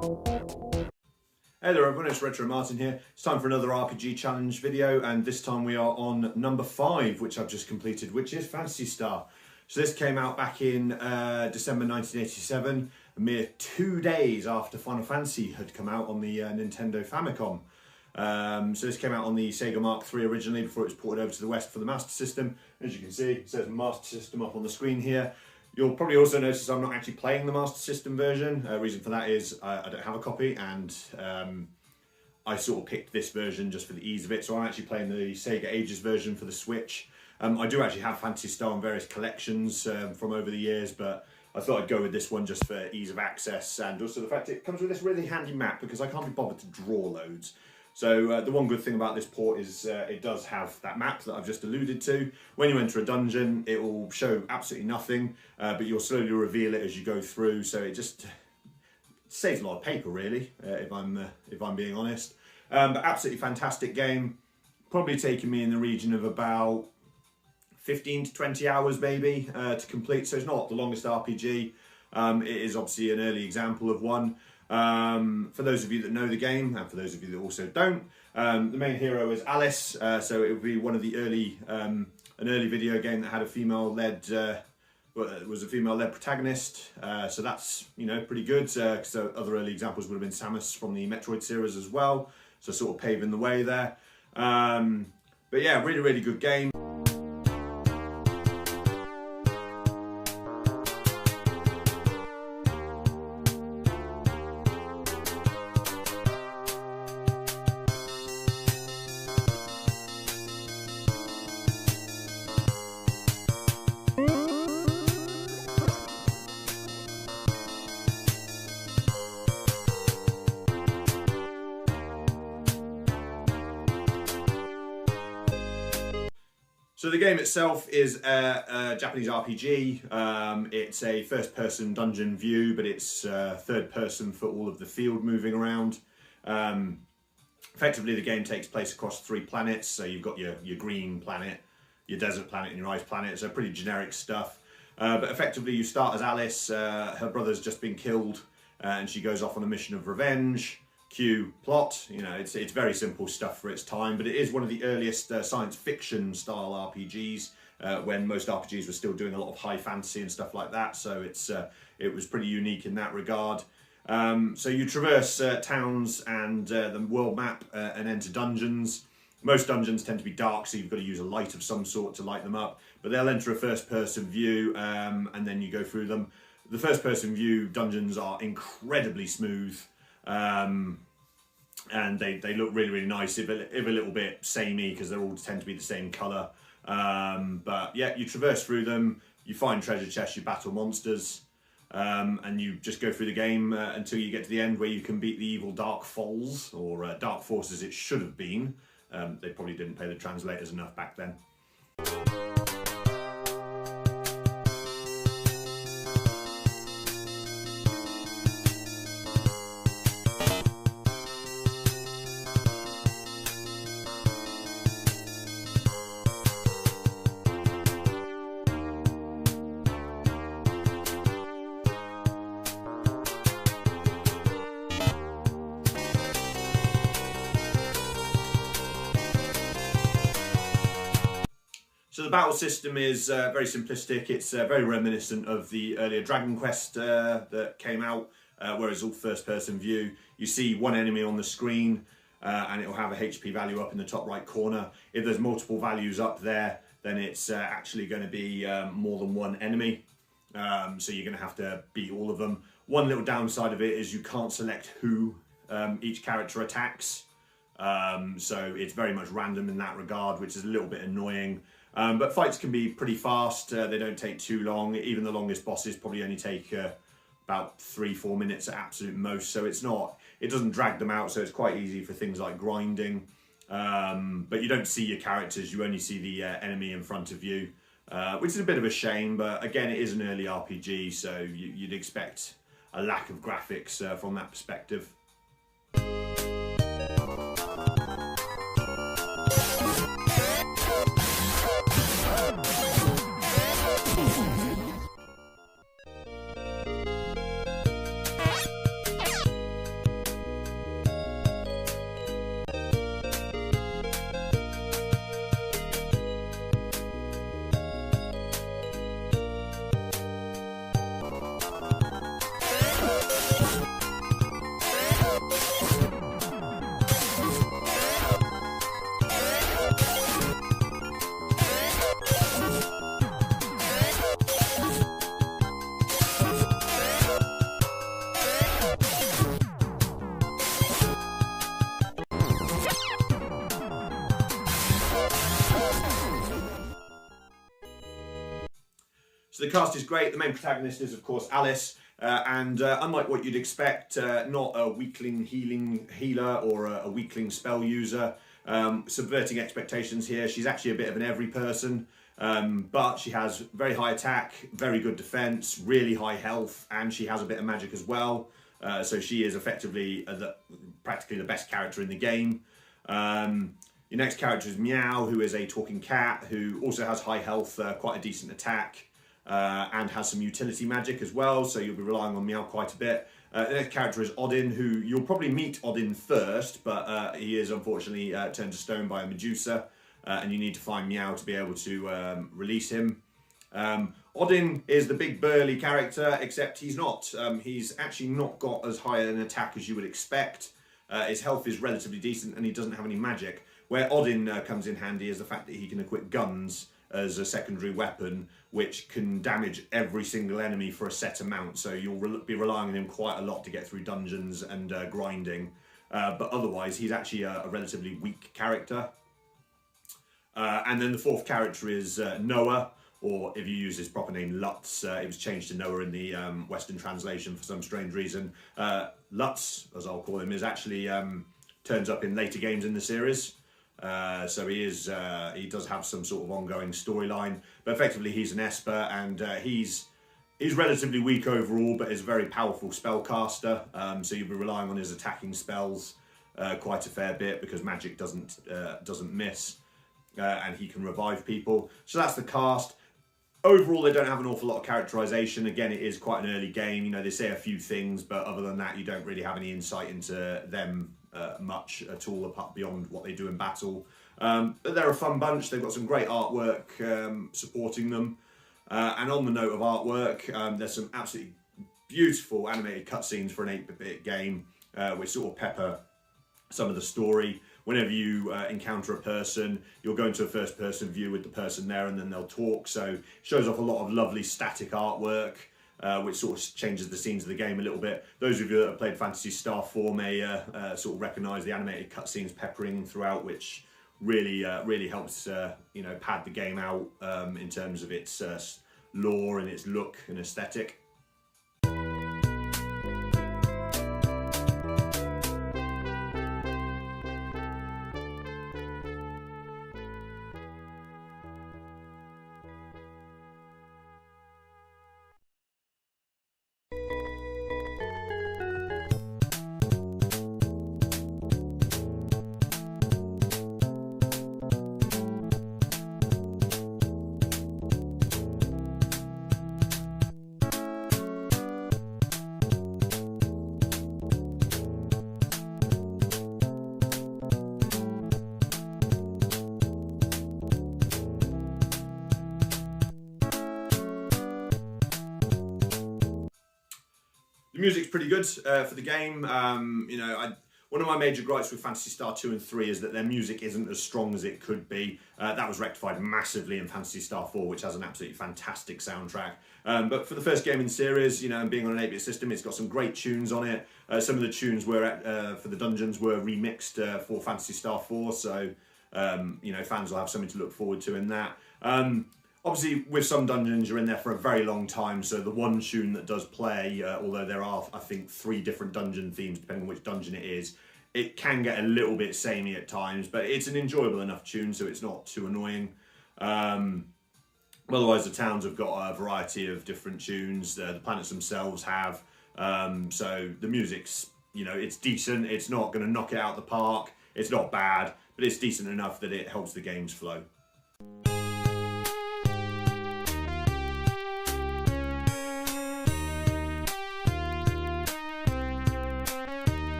Hey there everyone, it's Retro Martin here. It's time for another RPG challenge video, and this time we are on number 5, which I've just completed, which is Phantasy Star. So this came out back in December 1987, a mere 2 days after Final Fantasy had come out on the Nintendo Famicom. So this came out on the Sega Mark III originally before it was ported over to the West for the Master System. As you can see, it says Master System up on the screen here. You'll probably also notice I'm not actually playing the Master System version. Reason for that is I don't have a copy, and I sort of picked this version just for the ease of it. So I'm actually playing the Sega Ages version for the Switch. I do actually have Phantasy Star in various collections from over the years, but I thought I'd go with this one just for ease of access, and also the fact it comes with this really handy map because I can't be bothered to draw loads. So the one good thing about this port is it does have that map that I've just alluded to. When you enter a dungeon, it will show absolutely nothing, but you'll slowly reveal it as you go through. So it just saves a lot of paper, really, if I'm being honest. But absolutely fantastic game. Probably taking me in the region of about 15 to 20 hours maybe to complete. So it's not the longest RPG. It is obviously an early example of one. For those of you that know the game, and for those of you that also don't, the main hero is Alice, so it would be one of the early, an early video game that had a female-led, was a female-led protagonist, so that's, you know, pretty good, so other early examples would have been Samus from the Metroid series as well, so sort of paving the way there. But yeah, really, really good game. So the game itself is a Japanese RPG. It's a first-person dungeon view, but it's third-person for all of the field moving around. Effectively, the game takes place across 3 planets. So you've got your green planet, your desert planet, and your ice planet. So pretty generic stuff. But effectively, you start as Alice. Her brother's just been killed, and she goes off on a mission of revenge. Cue plot, you know, it's very simple stuff for its time, but it is one of the earliest science fiction style RPGs when most RPGs were still doing a lot of high fantasy and stuff like that, so it was pretty unique in that regard. So you traverse towns and the world map and enter dungeons. Most dungeons tend to be dark, so you've got to use a light of some sort to light them up, but they'll enter a first-person view and then you go through them. The first-person view dungeons are incredibly smooth. And they look really, really nice, if a little bit samey, because they all tend to be the same colour. But yeah, you traverse through them, you find treasure chests, you battle monsters, and you just go through the game until you get to the end where you can beat the evil Dark Falls, or Dark Forces it should have been. They probably didn't pay the translators enough back then. So the battle system is very simplistic. It's very reminiscent of the earlier Dragon Quest that came out, where it's all first-person view. You see one enemy on the screen, and it will have a HP value up in the top right corner. If there's multiple values up there, then it's actually going to be more than one enemy. So you're going to have to beat all of them. One little downside of it is you can't select who each character attacks. So it's very much random in that regard, which is a little bit annoying. But fights can be pretty fast, they don't take too long. Even the longest bosses probably only take about 3-4 minutes at absolute most, so it doesn't drag them out, so it's quite easy for things like grinding. But you don't see your characters, you only see the enemy in front of you, which is a bit of a shame, but again, it is an early RPG, so you'd expect a lack of graphics from that perspective. So the cast is great. The main protagonist is, of course, Alice. And unlike what you'd expect, not a weakling healer or a weakling spell user, subverting expectations here. She's actually a bit of an every person, but she has very high attack, very good defense, really high health, and she has a bit of magic as well. So she is effectively practically the best character in the game. Your next character is Meow, who is a talking cat, who also has high health, quite a decent attack, and has some utility magic as well, so you'll be relying on Meow quite a bit. The next character is Odin, who you'll probably meet Odin first, but he is unfortunately turned to stone by a Medusa, and you need to find Meow to be able to release him. Odin is the big burly character, except he's not. He's actually not got as high an attack as you would expect. His health is relatively decent, and he doesn't have any magic. Where Odin comes in handy is the fact that he can equip guns as a secondary weapon, which can damage every single enemy for a set amount. So you'll be relying on him quite a lot to get through dungeons and grinding. But otherwise, he's actually a relatively weak character. And then the fourth character is Noah, or if you use his proper name, Lutz. It was changed to Noah in the Western translation for some strange reason. Lutz, as I'll call him, is actually turns up in later games in the series. So he does have some sort of ongoing storyline, but effectively he's an Esper, and he's relatively weak overall, but is a very powerful spellcaster. So you'll be relying on his attacking spells quite a fair bit, because magic doesn't miss, and he can revive people. So that's the cast. Overall, they don't have an awful lot of characterization. Again, it is quite an early game. You know, they say a few things, but other than that, you don't really have any insight into them much at all, apart beyond what they do in battle. But they're a fun bunch. They've got some great artwork supporting them. And on the note of artwork, there's some absolutely beautiful animated cutscenes for an 8-bit game, which sort of pepper some of the story. Whenever you encounter a person, you'll go into a first-person view with the person there, and then they'll talk. So it shows off a lot of lovely static artwork, which sort of changes the scenes of the game a little bit. Those of you that have played Phantasy Star 4 may sort of recognise the animated cutscenes peppering throughout, which really helps pad the game out in terms of its lore and its look and aesthetic. The music's pretty good for the game. One of my major gripes with Phantasy Star 2 and 3 is that their music isn't as strong as it could be. That was rectified massively in Phantasy Star 4, which has an absolutely fantastic soundtrack. But for the first game in the series, and being on an 8-bit system, it's got some great tunes on it. Some of the tunes were for the dungeons were remixed for Phantasy Star 4, so fans will have something to look forward to in that. Obviously, with some dungeons, you're in there for a very long time, so the one tune that does play, although there are, I think, 3 different dungeon themes, depending on which dungeon it is, it can get a little bit samey at times, but it's an enjoyable enough tune, so it's not too annoying. Otherwise, the towns have got a variety of different tunes, the planets themselves have, so the music's, it's decent, it's not going to knock it out of the park, it's not bad, but it's decent enough that it helps the game's flow.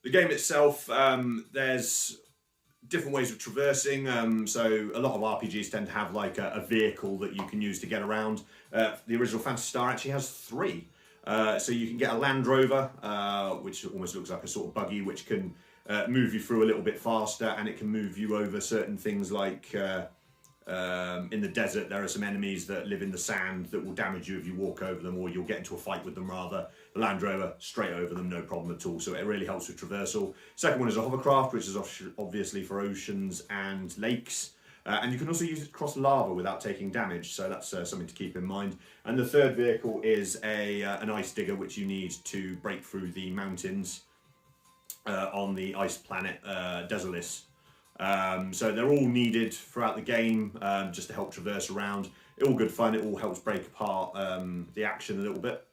The game itself, there's different ways of traversing. So a lot of RPGs tend to have like a vehicle that you can use to get around. The original Phantasy Star actually has 3. So you can get a Land Rover, which almost looks like a sort of buggy, which can move you through a little bit faster, and it can move you over certain things like in the desert there are some enemies that live in the sand that will damage you if you walk over them, or you'll get into a fight with them rather. The Land Rover, straight over them, no problem at all, so it really helps with traversal. Second one is a hovercraft, which is obviously for oceans and lakes. And you can also use it to cross lava without taking damage, so that's something to keep in mind. And the third vehicle is an ice digger, which you need to break through the mountains on the ice planet Desolis. So they're all needed throughout the game, just to help traverse around. All good fun, it all helps break apart the action a little bit.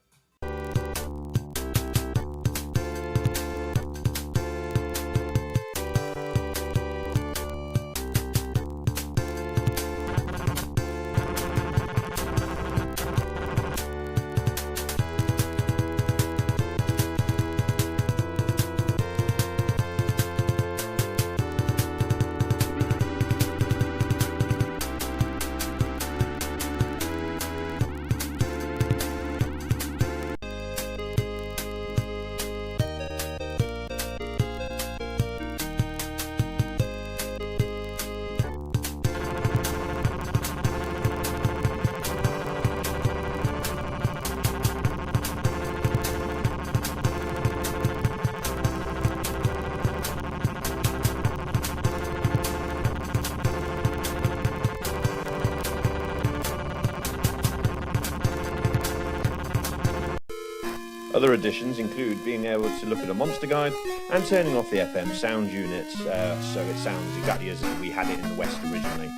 Other additions include being able to look at a monster guide and turning off the FM sound unit so it sounds exactly as we had it in the West originally.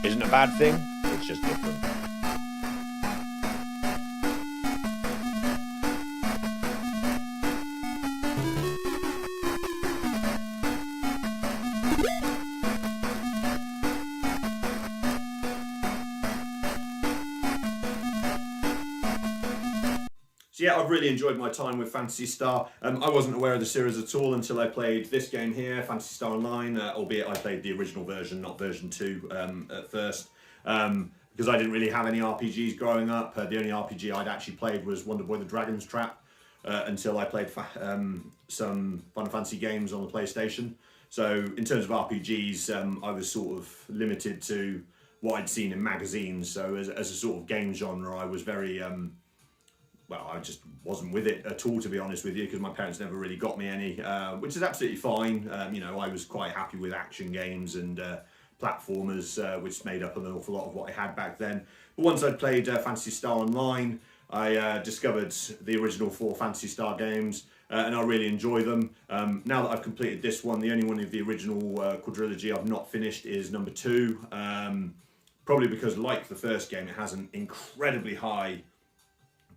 Isn't a bad thing, it's just different. So yeah, I've really enjoyed my time with Phantasy Star. I wasn't aware of the series at all until I played this game here, Phantasy Star Online, albeit I played the original version, not version 2 at first, because I didn't really have any RPGs growing up. The only RPG I'd actually played was Wonder Boy the Dragon's Trap, until I played some Final Fantasy games on the PlayStation. So in terms of RPGs, I was sort of limited to what I'd seen in magazines. So as a sort of game genre, I was very... well, I just wasn't with it at all, to be honest with you, because my parents never really got me any, which is absolutely fine. You know, I was quite happy with action games and platformers, which made up an awful lot of what I had back then. But once I'd played Phantasy Star Online, I discovered the original 4 Phantasy Star games, and I really enjoy them. Now that I've completed this one, the only one of the original quadrilogy I've not finished is number 2, probably because, like the first game, it has an incredibly high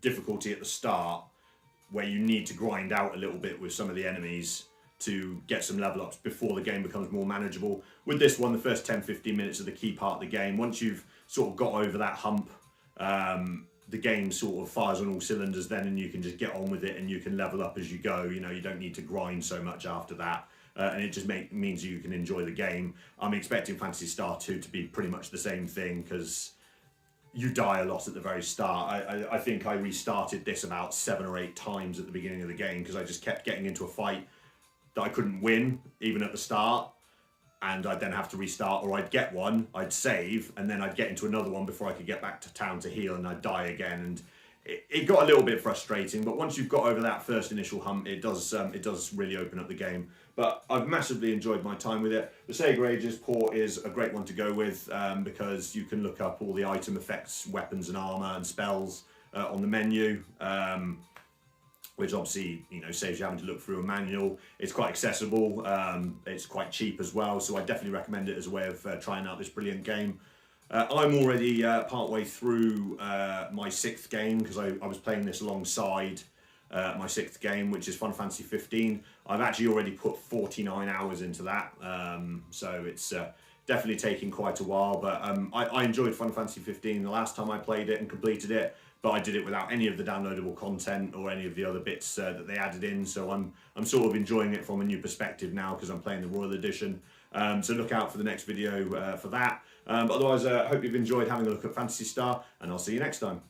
difficulty at the start where you need to grind out a little bit with some of the enemies to get some level ups before the game becomes more manageable. With this one, the first 10-15 minutes are the key part of the game. Once you've sort of got over that hump, the game sort of fires on all cylinders then, and you can just get on with it and you can level up as you go. You know, you don't need to grind so much after that. And it just means you can enjoy the game. I'm expecting Phantasy Star 2 to be pretty much the same thing, because you die a lot at the very start. I think I restarted this about 7 or 8 times at the beginning of the game, because I just kept getting into a fight that I couldn't win, even at the start, and I'd then have to restart, or I'd get one, I'd save, and then I'd get into another one before I could get back to town to heal, and I'd die again, and it got a little bit frustrating. But once you've got over that first initial hump, it does really open up the game. But I've massively enjoyed my time with it. The Sega Ages port is a great one to go with, because you can look up all the item effects, weapons and armor and spells on the menu, which obviously, you know, saves you having to look through a manual. It's quite accessible, it's quite cheap as well, so I definitely recommend it as a way of trying out this brilliant game. I'm already part way through my 6th game, because I was playing this alongside my 6th game, which is Final Fantasy 15. I've actually already put 49 hours into that, so it's definitely taking quite a while, but I enjoyed Final Fantasy 15 the last time I played it and completed it, but I did it without any of the downloadable content or any of the other bits that they added in. So I'm sort of enjoying it from a new perspective now because I'm playing the Royal Edition. So look out for the next video for that. But otherwise, I hope you've enjoyed having a look at Phantasy Star, and I'll see you next time.